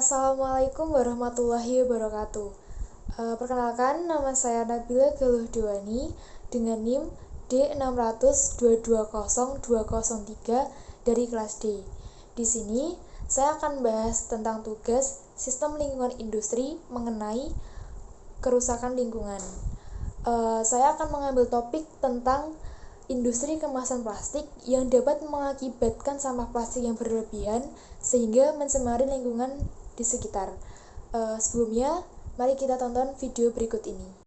Assalamualaikum warahmatullahi wabarakatuh. Perkenalkan, nama saya Nabila Galuh Dewani dengan NIM D60220203 dari kelas D. Di sini, saya akan bahas tentang tugas sistem lingkungan industri mengenai kerusakan lingkungan. Saya akan mengambil topik tentang industri kemasan plastik yang dapat mengakibatkan sampah plastik yang berlebihan sehingga mencemari lingkungan di sekitar. Sebelumnya, mari kita tonton video berikut ini.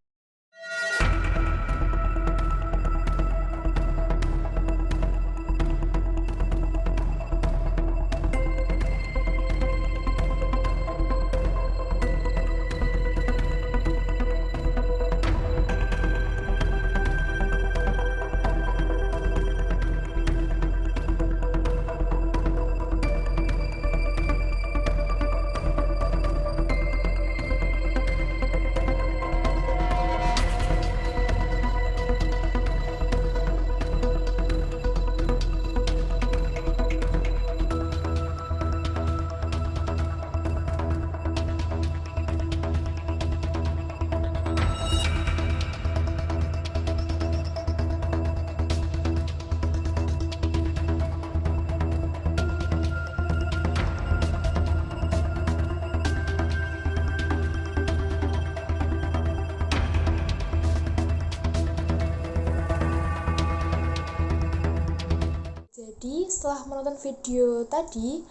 Jadi, setelah menonton video tadi,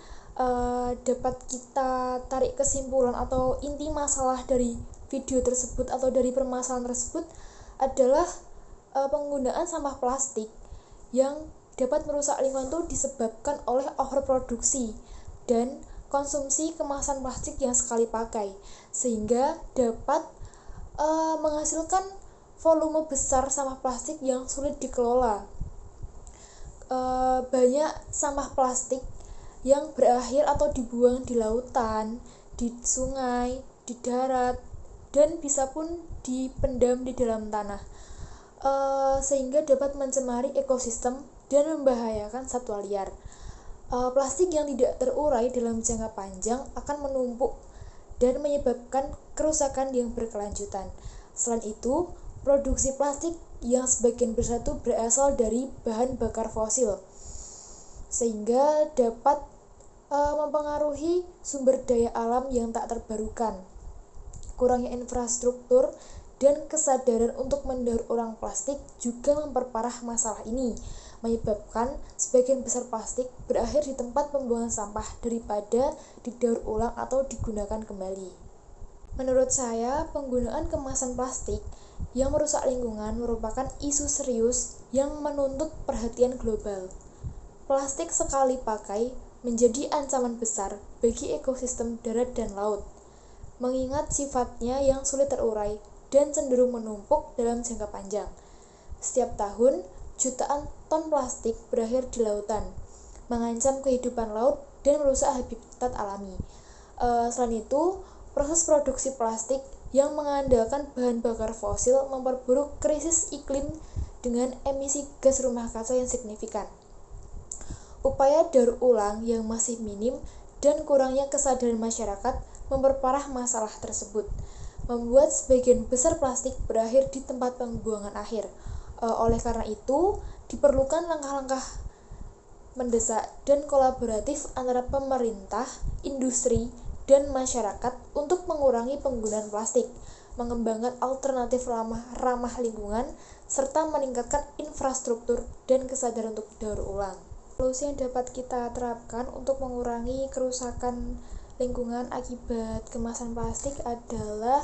dapat kita tarik kesimpulan atau inti masalah dari video tersebut atau dari permasalahan tersebut adalah penggunaan sampah plastik yang dapat merusak lingkungan itu disebabkan oleh overproduksi dan konsumsi kemasan plastik yang sekali pakai, sehingga dapat menghasilkan volume besar sampah plastik yang sulit dikelola. Banyak sampah plastik yang berakhir atau dibuang di lautan, di sungai, di darat, dan bisa pun dipendam di dalam tanah, sehingga dapat mencemari ekosistem dan membahayakan satwa liar. Plastik yang tidak terurai dalam jangka panjang akan menumpuk dan menyebabkan kerusakan yang berkelanjutan. Selain itu, produksi plastik yang sebagian besar itu berasal dari bahan bakar fosil, sehingga dapat mempengaruhi sumber daya alam yang tak terbarukan. Kurangnya infrastruktur dan kesadaran untuk mendaur ulang plastik juga memperparah masalah ini, menyebabkan sebagian besar plastik berakhir di tempat pembuangan sampah daripada didaur ulang atau digunakan kembali. Menurut saya, penggunaan kemasan plastik yang merusak lingkungan merupakan isu serius yang menuntut perhatian global. Plastik sekali pakai menjadi ancaman besar bagi ekosistem darat dan laut, mengingat sifatnya yang sulit terurai dan cenderung menumpuk dalam jangka panjang. Setiap tahun, jutaan ton plastik berakhir di lautan, mengancam kehidupan laut dan merusak habitat alami. Selain itu, proses produksi plastik yang mengandalkan bahan bakar fosil memperburuk krisis iklim dengan emisi gas rumah kaca yang signifikan. Upaya daur ulang yang masih minim dan kurangnya kesadaran masyarakat memperparah masalah tersebut, membuat sebagian besar plastik berakhir di tempat pembuangan akhir. Oleh karena itu, diperlukan langkah-langkah mendesak dan kolaboratif antara pemerintah, industri, dan masyarakat untuk mengurangi penggunaan plastik, mengembangkan alternatif ramah lingkungan, serta meningkatkan infrastruktur dan kesadaran untuk daur ulang. Solusi yang dapat kita terapkan untuk mengurangi kerusakan lingkungan akibat kemasan plastik adalah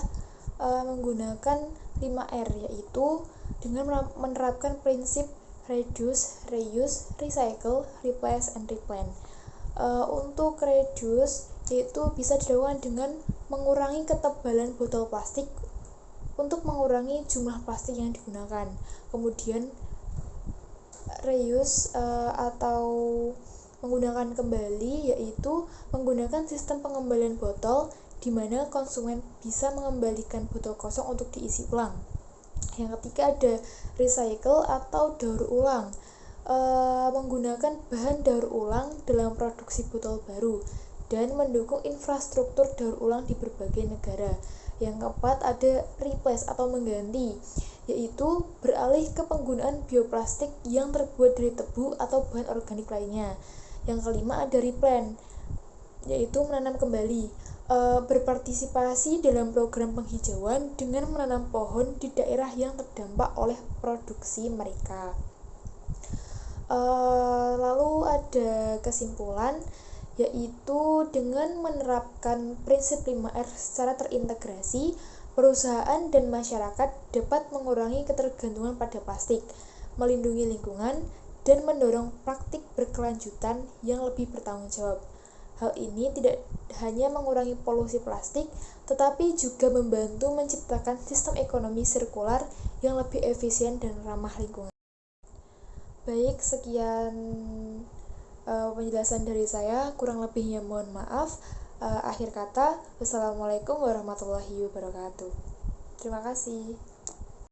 menggunakan 5R, yaitu dengan menerapkan prinsip reduce, reuse, recycle, replace, and replan. Untuk reduce yaitu bisa dilakukan dengan mengurangi ketebalan botol plastik untuk mengurangi jumlah plastik yang digunakan. Kemudian reuse atau menggunakan kembali, yaitu menggunakan sistem pengembalian botol di mana konsumen bisa mengembalikan botol kosong untuk diisi ulang. Yang ketiga ada recycle atau daur ulang, menggunakan bahan daur ulang dalam produksi botol baru. dan mendukung infrastruktur daur ulang di berbagai negara. Yang keempat ada replace atau mengganti, yaitu beralih ke penggunaan bioplastik yang terbuat dari tebu atau bahan organik lainnya. Yang kelima ada replant, yaitu menanam kembali, berpartisipasi dalam program penghijauan dengan menanam pohon di daerah yang terdampak oleh produksi mereka. Lalu ada kesimpulan, yaitu dengan menerapkan prinsip 5R secara terintegrasi, perusahaan dan masyarakat dapat mengurangi ketergantungan pada plastik, melindungi lingkungan, dan mendorong praktik berkelanjutan yang lebih bertanggung jawab. Hal ini tidak hanya mengurangi polusi plastik, tetapi juga membantu menciptakan sistem ekonomi sirkular yang lebih efisien dan ramah lingkungan. Baik, sekian penjelasan dari saya, kurang lebihnya mohon maaf. Akhir kata, wassalamualaikum warahmatullahi wabarakatuh. Terima kasih.